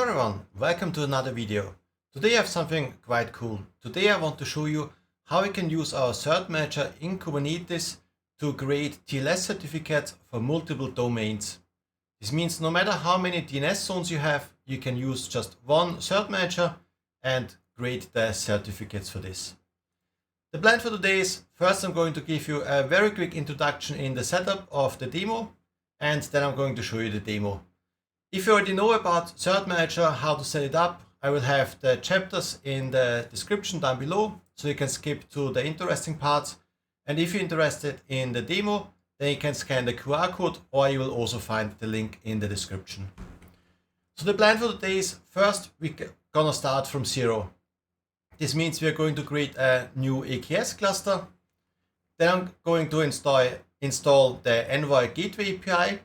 Hello everyone, welcome to another video. Today I have something quite cool. Today I want to show you how we can use our Cert-Manager in Kubernetes to create TLS certificates for multiple domains. This means no matter how many DNS zones you have, you can use just one Cert-Manager and create the certificates for this. The plan for today is, first I'm going to give you a very quick introduction in the setup of the demo, and then I'm going to show you the demo. If you already know about Cert-Manager, how to set it up, I will have the chapters in the description down below, so you can skip to the interesting parts. And if you're interested in the demo, then you can scan the QR code, or you will also find the link in the description. So the plan for today is, first we're gonna start from zero. This means we are going to create a new AKS cluster. Then I'm going to install the Envoy Gateway API.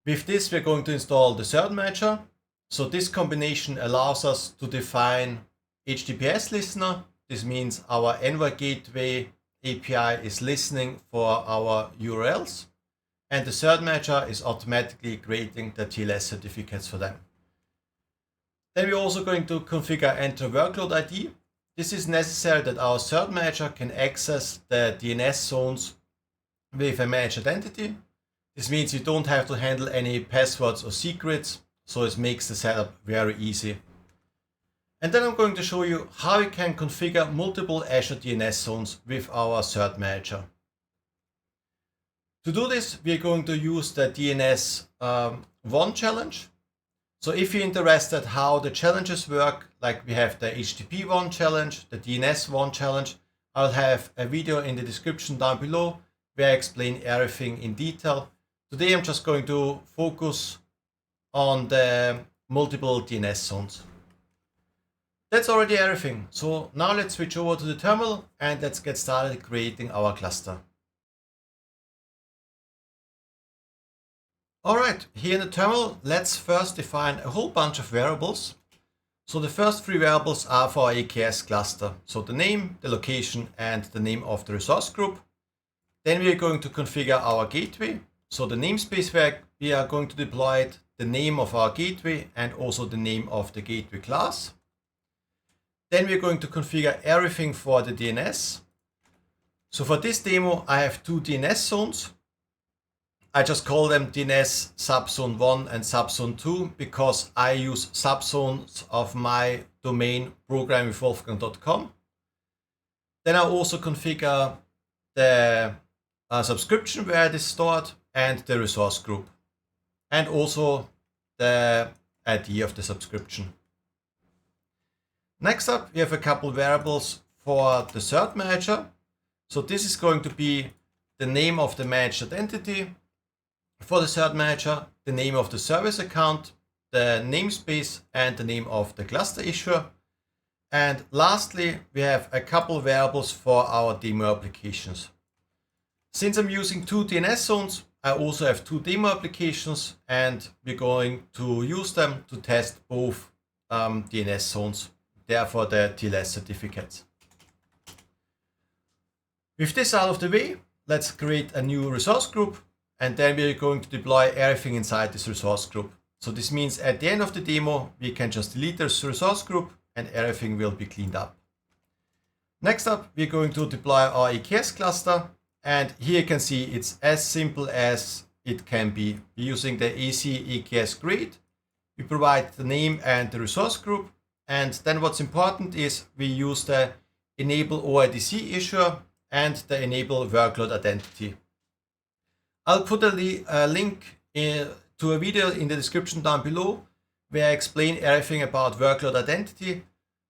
With this, we're going to install the Cert-Manager. So this combination allows us to define HTTPS listener. This means our Envoy Gateway API is listening for our URLs, and the Cert-Manager is automatically creating the TLS certificates for them. Then we're also going to configure Entra Workload ID. This is necessary that our Cert-Manager can access the DNS zones with a managed identity. This means you don't have to handle any passwords or secrets, so it makes the setup very easy. And then I'm going to show you how you can configure multiple Azure DNS zones with our Cert-Manager. To do this, we're going to use the DNS 1 challenge. So if you're interested how the challenges work, like we have the HTTP 1 challenge, the DNS 1 challenge, I'll have a video in the description down below where I explain everything in detail. Today I'm just going to focus on the multiple DNS zones. That's already everything. So now let's switch over to the terminal and let's get started creating our cluster. Alright, here in the terminal, let's first define a whole bunch of variables. So the first three variables are for our AKS cluster. So the name, the location, and the name of the resource group. Then we are going to configure our gateway. So the namespace where we are going to deploy it, the name of our gateway, and also the name of the gateway class. Then we're going to configure everything for the DNS. So for this demo, I have two DNS zones. I just call them DNS subzone 1 and subzone 2 because I use subzones of my domain programwithwolfgang.com. Then I also configure the subscription where it is stored and the resource group, and also the ID of the subscription. Next up, we have a couple variables for the Cert-Manager. So this is going to be the name of the managed identity for the Cert-Manager, the name of the service account, the namespace, and the name of the ClusterIssuer. And lastly, we have a couple variables for our demo applications. Since I'm using two DNS zones, I also have two demo applications, and we're going to use them to test both DNS zones, therefore the TLS certificates. With this out of the way, let's create a new resource group, and then we're going to deploy everything inside this resource group. So this means at the end of the demo, we can just delete this resource group and everything will be cleaned up. Next up, we're going to deploy our AKS cluster. And here you can see it's as simple as it can be. We're using the AC AKS grid. We provide the name and the resource group. And then what's important is we use the enable OIDC issuer and the enable workload identity. I'll put a link to a video in the description down below where I explain everything about workload identity.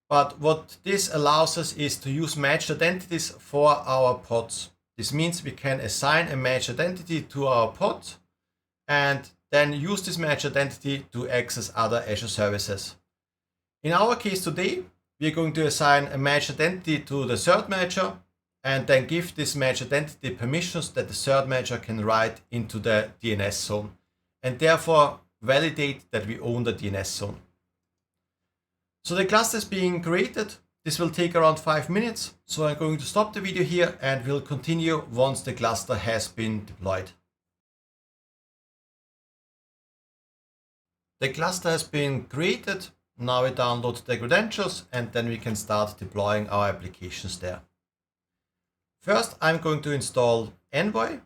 But what this allows us is to use matched identities for our pods. This means we can assign a matched identity to our pod and then use this matched identity to access other Azure services. In our case today, we are going to assign a matched identity to the Cert-Manager and then give this matched identity permissions that the Cert-Manager can write into the DNS zone and therefore validate that we own the DNS zone. So the cluster is being created. This will take around 5 minutes, so I'm going to stop the video here and we'll continue once the cluster has been deployed. the cluster has been created. Now we download the credentials and then we can start deploying our applications there. First, I'm going to install Envoy.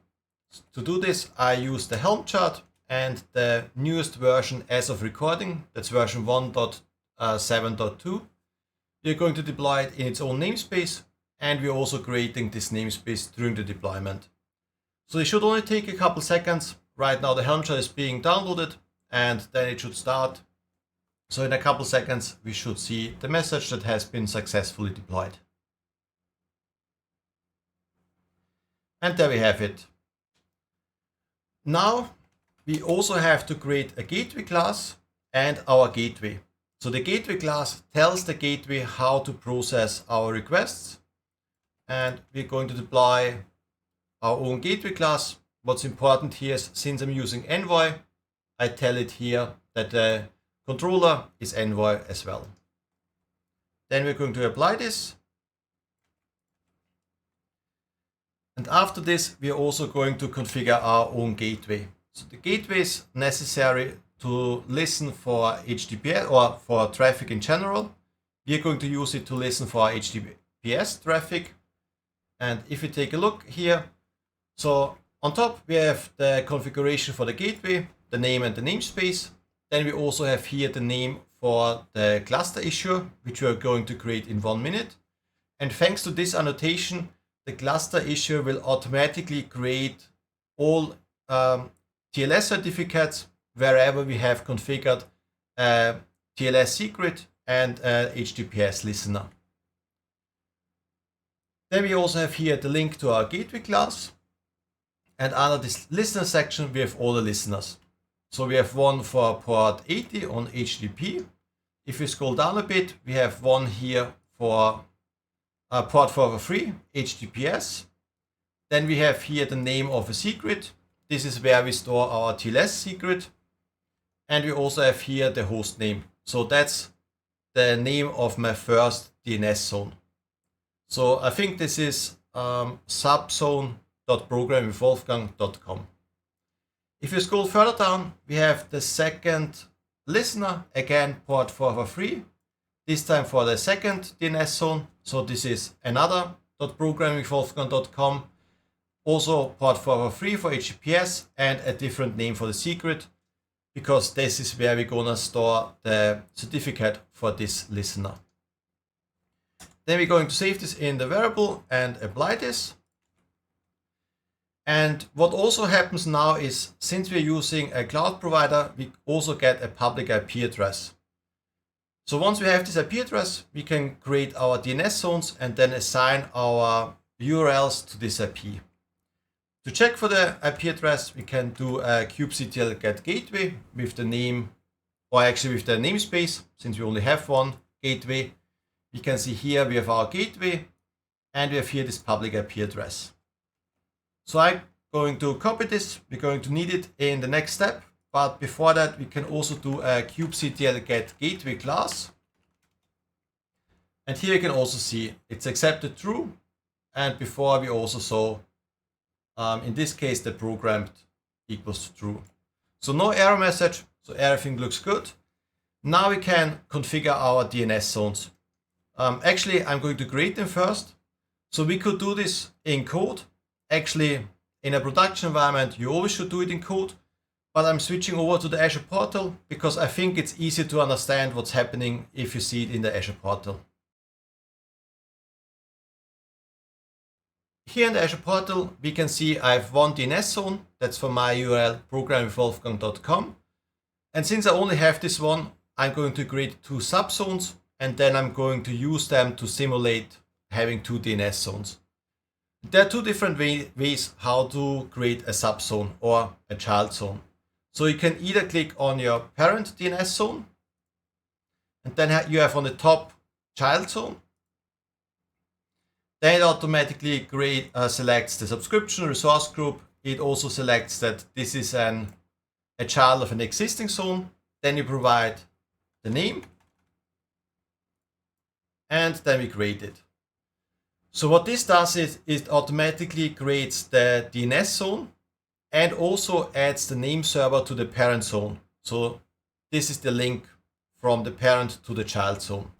To do this, I use the Helm chart and the newest version as of recording. That's version 1.7.2. We're going to deploy it in its own namespace, and we're also creating this namespace during the deployment. So it should only take a couple seconds. Right now the Helm chart is being downloaded and then it should start. So in a couple seconds we should see the message that has been successfully deployed. And there we have it. Now we also have to create a gateway class and our gateway. So the gateway class tells the gateway how to process our requests, and we're going to deploy our own gateway class. What's important here is, since I'm using Envoy, I tell it here that the controller is Envoy as well. Then we're going to apply this. And after this, we are also going to configure our own gateway. So the gateway is necessary to listen for HTTPS or for traffic in general. We are going to use it to listen for HTTPS traffic. And if you take a look here, so on top we have the configuration for the gateway, the name and the namespace. Then we also have here the name for the ClusterIssuer, which we are going to create in 1 minute. And thanks to this annotation, the ClusterIssuer will automatically create all TLS certificates wherever we have configured a TLS secret and a HTTPS listener. Then we also have here the link to our gateway class. And under this listener section, we have all the listeners. So we have one for port 80 on HTTP. If we scroll down a bit, we have one here for port 443, HTTPS. Then we have here the name of a secret. This is where we store our TLS secret. And we also have here the host name. So that's the name of my first DNS zone. So I think this is subzone.programwithwolfgang.com. If you scroll further down, we have the second listener, again port 443, this time for the second DNS zone. So this is another .programwithwolfgang.com, also port 443 for HTTPS and a different name for the secret, because this is where we're gonna store the certificate for this listener. Then we're going to save this in the variable and apply this. And what also happens now is, since we're using a cloud provider, we also get a public IP address. So once we have this IP address, we can create our DNS zones and then assign our URLs to this IP. To check for the IP address, we can do a kubectl get gateway with the name, or actually with the namespace, since we only have one gateway. You can see here we have our gateway and we have here this public IP address. So I'm going to copy this. We're going to need it in the next step. But before that, we can also do a kubectl get gateway class. And here you can also see it's accepted true. And before we also saw, in this case, the programmed equals true. So no error message. So everything looks good. Now we can configure our DNS zones. Actually, I'm going to create them first. So we could do this in code. Actually, in a production environment, you always should do it in code. But I'm switching over to the Azure portal because I think it's easy to understand what's happening if you see it in the Azure portal. Here in the Azure portal, we can see I have one DNS zone. That's for my URL, programwithwolfgang.com. And since I only have this one, I'm going to create 2 subzones, and then I'm going to use them to simulate having 2 DNS zones. There are 2 different ways how to create a subzone or a child zone. So you can either click on your parent DNS zone, and then you have on the top child zone. Then it automatically selects the subscription resource group. It also selects that this is a child of an existing zone. Then you provide the name, and then we create it. So what this does is it automatically creates the DNS zone and also adds the name server to the parent zone. So this is the link from the parent to the child zone.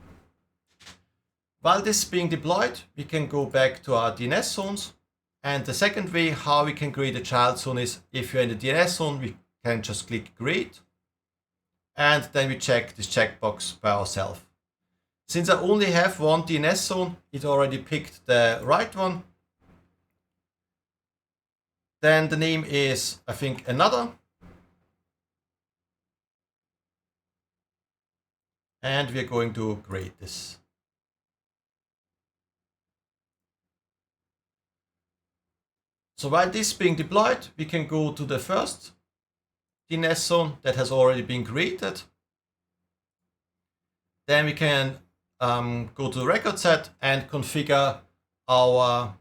While this is being deployed, we can go back to our DNS zones. And the second way how we can create a child zone is if you're in the DNS zone, we can just click create. And then we check this checkbox by ourselves. Since I only have one DNS zone, it already picked the right one. Then the name is, I think, another. And we're going to create this. So while this is being deployed, we can go to the first DNS zone that has already been created. Then we can go to the record set and configure our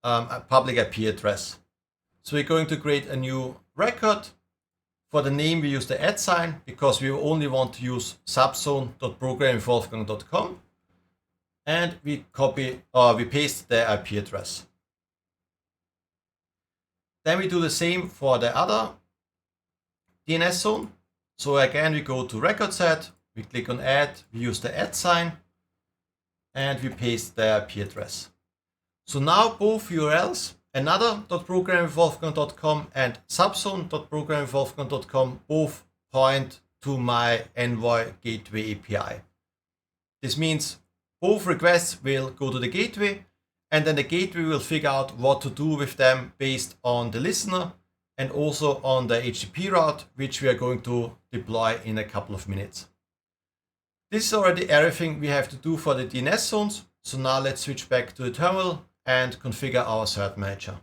public IP address. So we're going to create a new record. For the name, we use the @ sign because we only want to use subzone.programwithwolfgang.com, and we paste the IP address. Then we do the same for the other DNS zone. So again, we go to record set, we click on add, we use the @ sign, and we paste the IP address. So now both URLs, another.programwithwolfgang.com and subzone.programwithwolfgang.com, both point to my Envoy Gateway API. This means both requests will go to the gateway, and then the gateway will figure out what to do with them based on the listener and also on the HTTP route, which we are going to deploy in a couple of minutes. This is already everything we have to do for the DNS zones. So now let's switch back to the terminal and configure our Cert-Manager.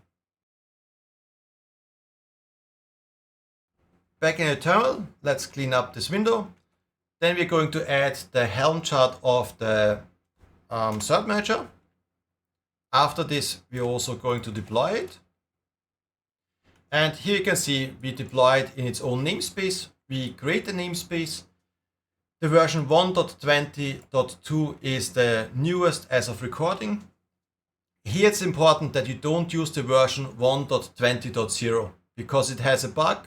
Back in the terminal, let's clean up this window. Then we're going to add the Helm chart of the Cert-Manager. After this, we're also going to deploy it. And here you can see we deploy it in its own namespace. We create the namespace. The version 1.20.2 is the newest as of recording. Here it's important that you don't use the version 1.20.0 because it has a bug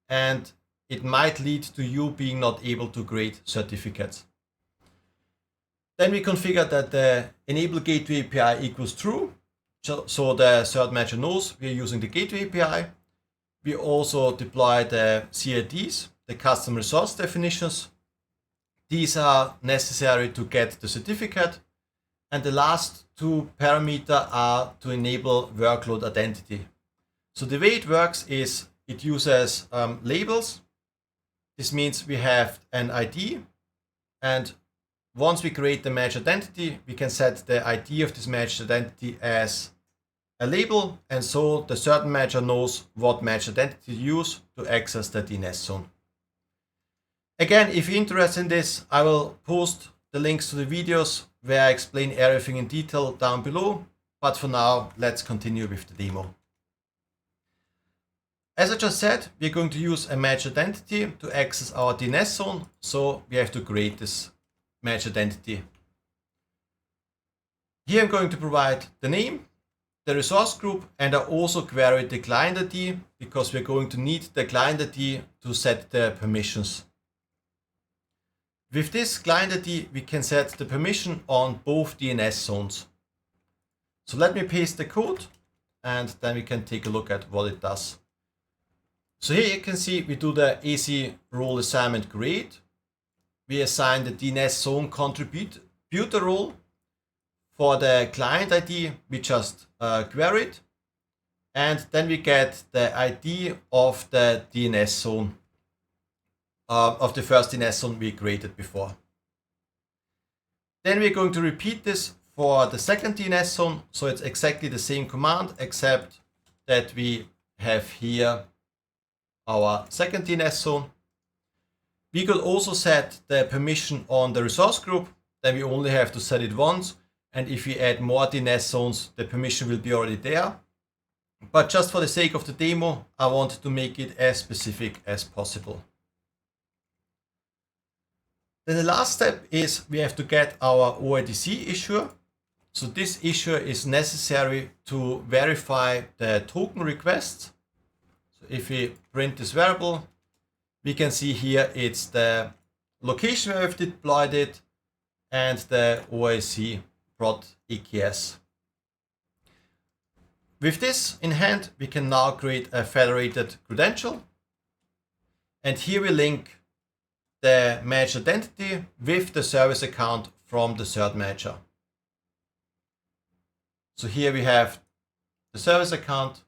and it might lead to you being not able to create certificates. Then we configure that the enable gateway API equals true. So the Cert-Manager knows we are using the gateway API. We also deploy the CIDs, the custom resource definitions. These are necessary to get the certificate. And the last two parameters are to enable workload identity. So the way it works is it uses labels. This means we have an ID, and once we create the managed identity, we can set the ID of this managed identity as a label, and so the Cert-Manager knows what managed identity to use to access the DNS zone. Again, if you're interested in this, I will post the links to the videos where I explain everything in detail down below. But for now, let's continue with the demo. As I just said, we're going to use a managed identity to access our DNS zone. So we have to create this managed identity. Here I'm going to provide the name, the resource group, and I also query the client ID because we're going to need the client ID to set the permissions. With this client ID, we can set the permission on both DNS zones. So let me paste the code and then we can take a look at what it does. So here you can see we do the AC role assignment create. We assign the DNS zone contributor role. For the client ID, we just query it. And then we get the ID of the DNS zone. Of the first DNS zone we created before. Then we're going to repeat this for the second DNS zone. So it's exactly the same command, except that we have here our second DNS zone. We could also set the permission on the resource group. Then we only have to set it once. And if we add more DNS zones, the permission will be already there. But just for the sake of the demo, I want to make it as specific as possible. Then the last step is we have to get our OIDC issuer. So this issuer is necessary to verify the token requests. So if we print this variable, We can see here it's the location where we've deployed it and the OIC prod AKS. With this in hand, we can now create a federated credential. And here we link the managed identity with the service account from the Cert-Manager. So here we have the service account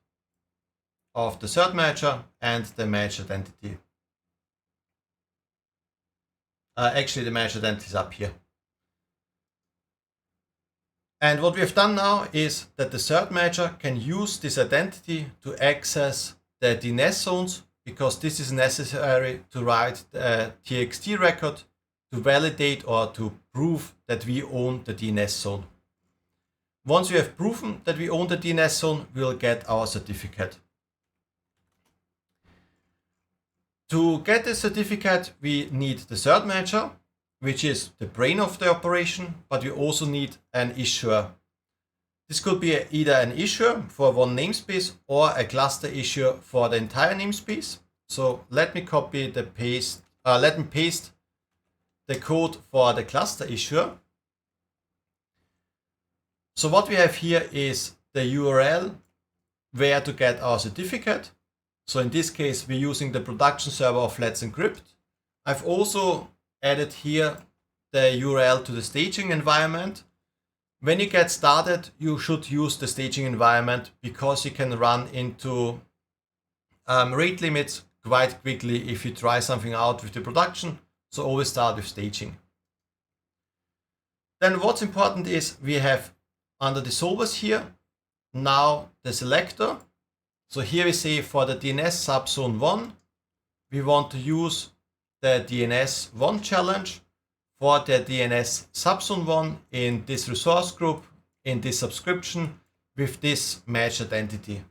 of the Cert-Manager and the managed identity. Actually, the managed identity is up here. And what we have done now is that the Cert-Manager can use this identity to access the DNS zones, because this is necessary to write the TXT record to validate or to prove that we own the DNS zone. Once we have proven that we own the DNS zone, we'll get our certificate. To get the certificate, we need the Cert-Manager, which is the brain of the operation, but we also need an issuer. This could be either an issuer for one namespace or a cluster issuer for the entire namespace. So let me paste the code for the cluster issuer. So what we have here is the URL where to get our certificate. So in this case, we're using the production server of Let's Encrypt. I've also added here the URL to the staging environment. When you get started, you should use the staging environment because you can run into rate limits quite quickly if you try something out with the production. So always start with staging. Then what's important is we have under the solvers here now the selector. So here we say for the DNS subzone 1, we want to use the DNS 1 challenge for the DNS subzone 1 in this resource group, in this subscription with this managed identity.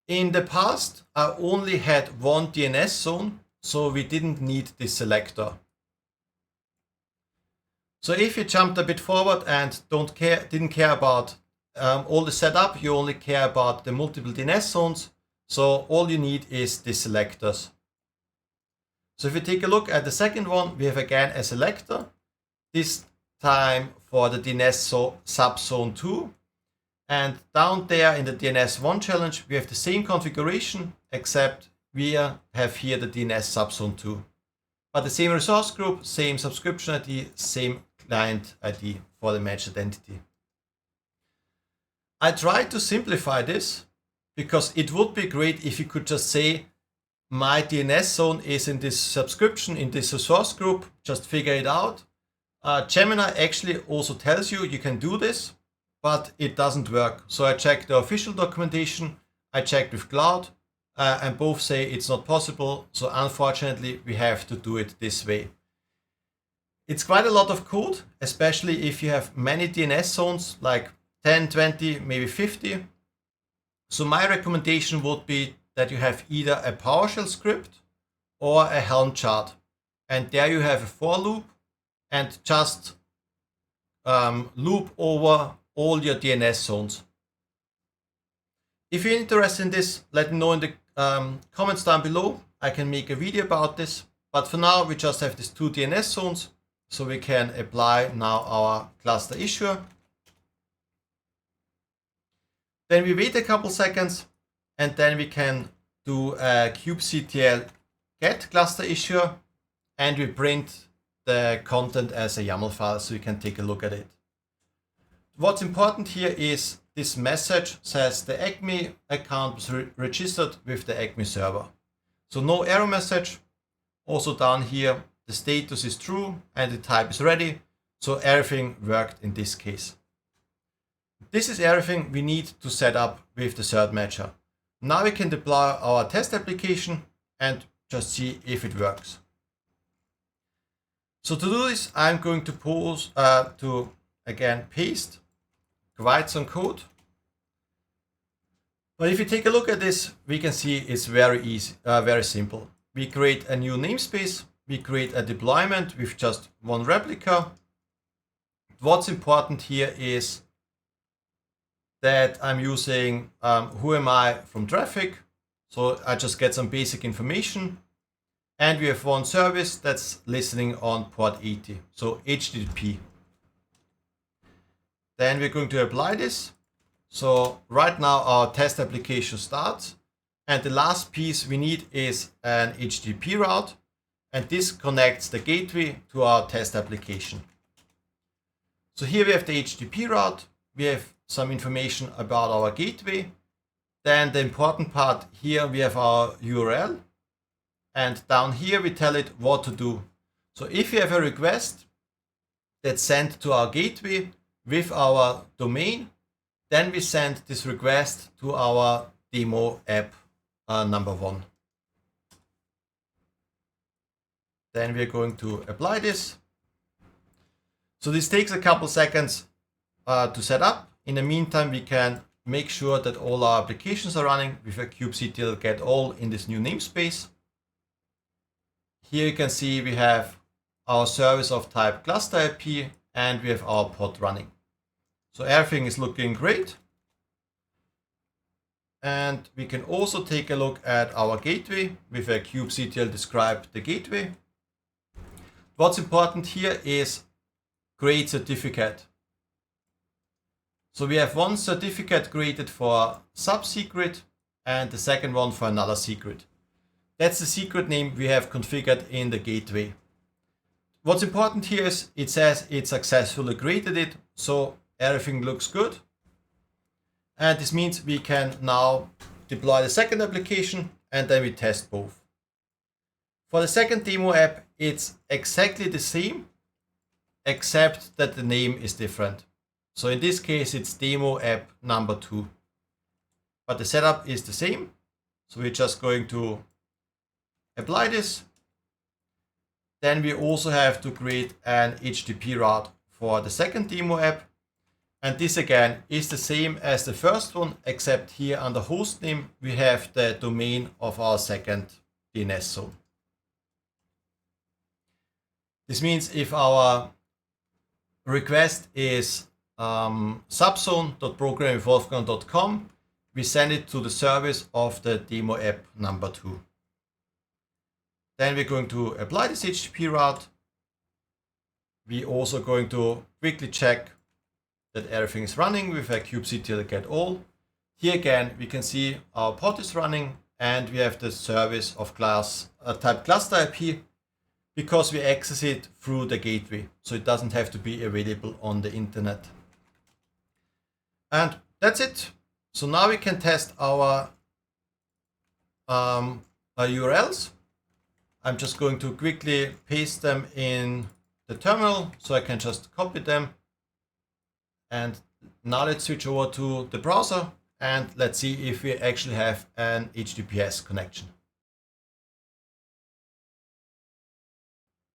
In the past, I only had one DNS zone, so we didn't need this selector. So if you jumped a bit forward and didn't care about all the setup, you only care about the multiple DNS zones. So all you need is the selectors. So if you take a look at the second one, we have again a selector, this time for the DNS subzone 2. And down there in the DNS 1 challenge, we have the same configuration, except we have here the DNS subzone 2. But the same resource group, same subscription ID, same client ID for the managed identity. I tried to simplify this because it would be great if you could just say, my DNS zone is in this subscription, in this resource group, just figure it out. Gemini actually also tells you you can do this, but it doesn't work. So I checked the official documentation, I checked with Cloud, and both say it's not possible. So unfortunately, we have to do it this way. It's quite a lot of code, especially if you have many DNS zones, like 10, 20, maybe 50. So my recommendation would be that you have either a PowerShell script or a Helm chart. And there you have a for loop and just loop over all your DNS zones. If you're interested in this, let me know in the comments down below. I can make a video about this. But for now, we just have these two DNS zones. So we can apply now our cluster issuer. Then we wait a couple seconds and then we can do a kubectl get cluster issuer and we print the content as a YAML file so you can take a look at it. What's important here is this message says the ACME account was registered with the ACME server. So no error message. Also down here, the status is true and the type is ready. So everything worked in this case. This is everything we need to set up with the Cert-Manager. Now we can deploy our test application and just see if it works. So to do this, I'm going to paste quite some code. But if you take a look at this, we can see it's very easy, very simple. We create a new namespace. We create a deployment with just one replica. What's important here is that I'm using who am I from traffic. So I just get some basic information. And we have one service that's listening on port 80, so HTTP. Then we're going to apply this. So right now our test application starts. And the last piece we need is an HTTP route. And this connects the gateway to our test application. So here we have the HTTP route. We have some information about our gateway. Then the important part here, we have our URL. And down here, we tell it what to do. So if you have a request that's sent to our gateway with our domain, then we send this request to our demo app number 1. Then we're going to apply this. So this takes a couple seconds to set up. In the meantime, we can make sure that all our applications are running with a kubectl get all in this new namespace. Here you can see we have our service of type cluster IP and we have our pod running. So everything is looking great. And we can also take a look at our gateway with a kubectl describe the gateway. What's important here is create certificate. So we have one certificate created for sub-secret and the second one for another secret. That's the secret name we have configured in the gateway. What's important here is it says it successfully created it, so everything looks good. And this means we can now deploy the second application and then we test both. For the second demo app, it's exactly the same, except that the name is different. So in this case, it's demo app number 2. But the setup is the same. So we're just going to apply this. Then we also have to create an HTTP route for the second demo app. And this again is the same as the first one, except here under hostname, we have the domain of our second DNS zone. This means if our request is subzone.programwithwolfgang.com, we send it to the service of the demo app number 2. Then we're going to apply this HTTP route. We're also going to quickly check that everything is running with a kubectl get all. Here again, we can see our pod is running and we have the service of type cluster IP because we access it through the gateway. So it doesn't have to be available on the internet. And that's it. So now we can test our URLs. I'm just going to quickly paste them in the terminal so I can just copy them. And now let's switch over to the browser and let's see if we actually have an HTTPS connection.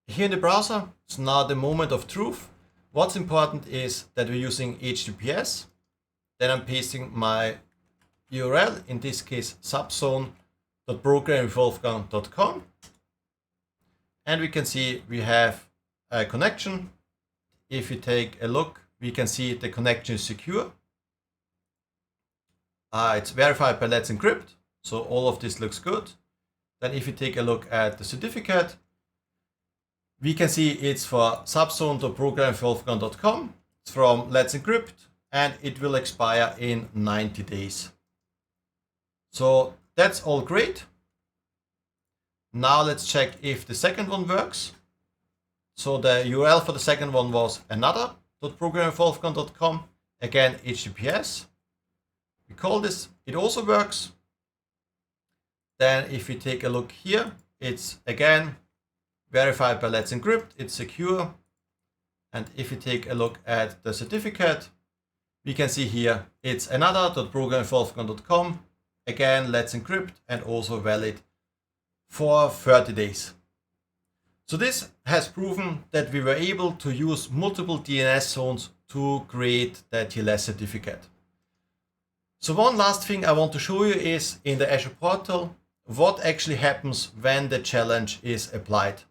Here in the browser, it's now the moment of truth. What's important is that we're using HTTPS. Then I'm pasting my URL, in this case subzone.programwithwolfgang.com. And we can see we have a connection. If you take a look, we can see the connection is secure. It's verified by Let's Encrypt. So all of this looks good. Then if you take a look at the certificate, we can see it's for subzone.programwithwolfgang.com. It's from Let's Encrypt and it will expire in 90 days. So that's all great. Now let's check if the second one works. So the URL for the second one was another.programwithwolfgang.com. Again, HTTPS. We call this, it also works. Then if we take a look here, it's again verified by Let's Encrypt, it's secure. And if we take a look at the certificate, we can see here it's another.programwithwolfgang.com. Again, Let's Encrypt and also valid for 30 days. So this has proven that we were able to use multiple DNS zones to create the TLS certificate. So one last thing I want to show you is in the Azure portal, what actually happens when the challenge is applied.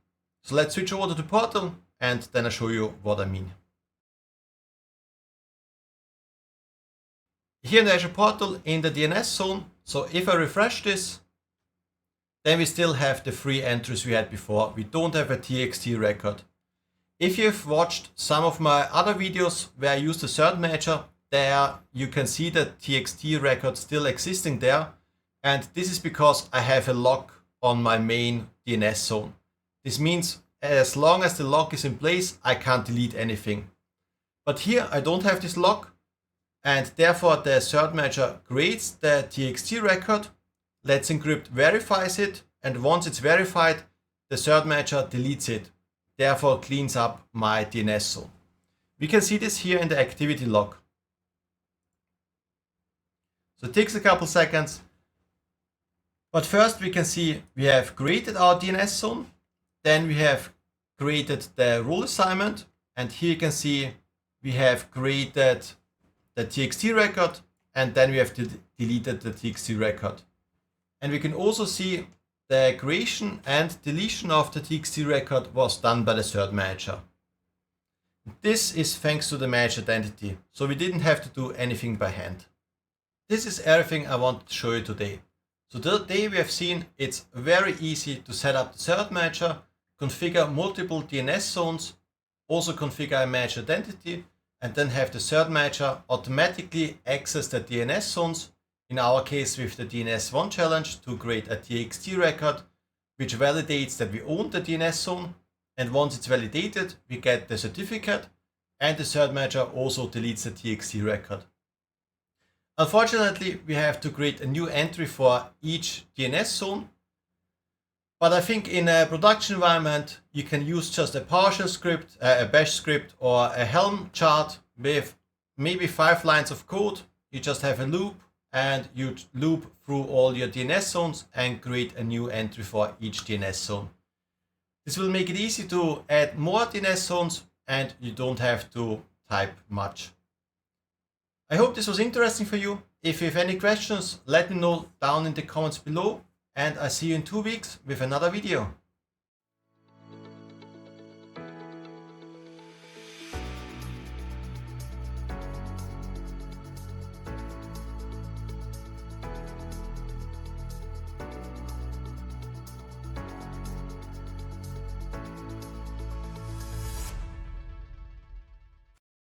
So let's switch over to the portal and then I'll show you what I mean. Here in the Azure portal in the DNS zone, so if I refresh this, then we still have the 3 entries we had before. We don't have a TXT record. If you've watched some of my other videos where I use the Cert-Manager, there you can see the TXT record still existing there. And this is because I have a lock on my main DNS zone. This means as long as the lock is in place, I can't delete anything. But here I don't have this lock, and therefore the Cert-Manager creates the TXT record, Let's Encrypt verifies it, and once it's verified, the Cert-Manager deletes it, therefore cleans up my DNS zone. We can see this here in the activity log. So it takes a couple seconds. But first we can see we have created our DNS zone, then we have created the rule assignment, and here you can see we have created the TXT record, and then we have deleted the TXT record. And we can also see the creation and deletion of the TXT record was done by the Cert-Manager. This is thanks to the managed identity, so we didn't have to do anything by hand. This is everything I wanted to show you today. So today we have seen it's very easy to set up the Cert-Manager, configure multiple DNS zones, also configure a managed identity, and then have the Cert-Manager automatically access the DNS zones, in our case with the DNS1 challenge, to create a TXT record, which validates that we own the DNS zone, and once it's validated, we get the certificate, and the Cert-Manager also deletes the TXT record. Unfortunately, we have to create a new entry for each DNS zone. But I think in a production environment, you can use just a PowerShell script, a bash script, or a Helm chart with maybe 5 lines of code. You just have a loop and you loop through all your DNS zones and create a new entry for each DNS zone. This will make it easy to add more DNS zones and you don't have to type much. I hope this was interesting for you. If you have any questions, let me know down in the comments below, and I see you in 2 weeks with another video.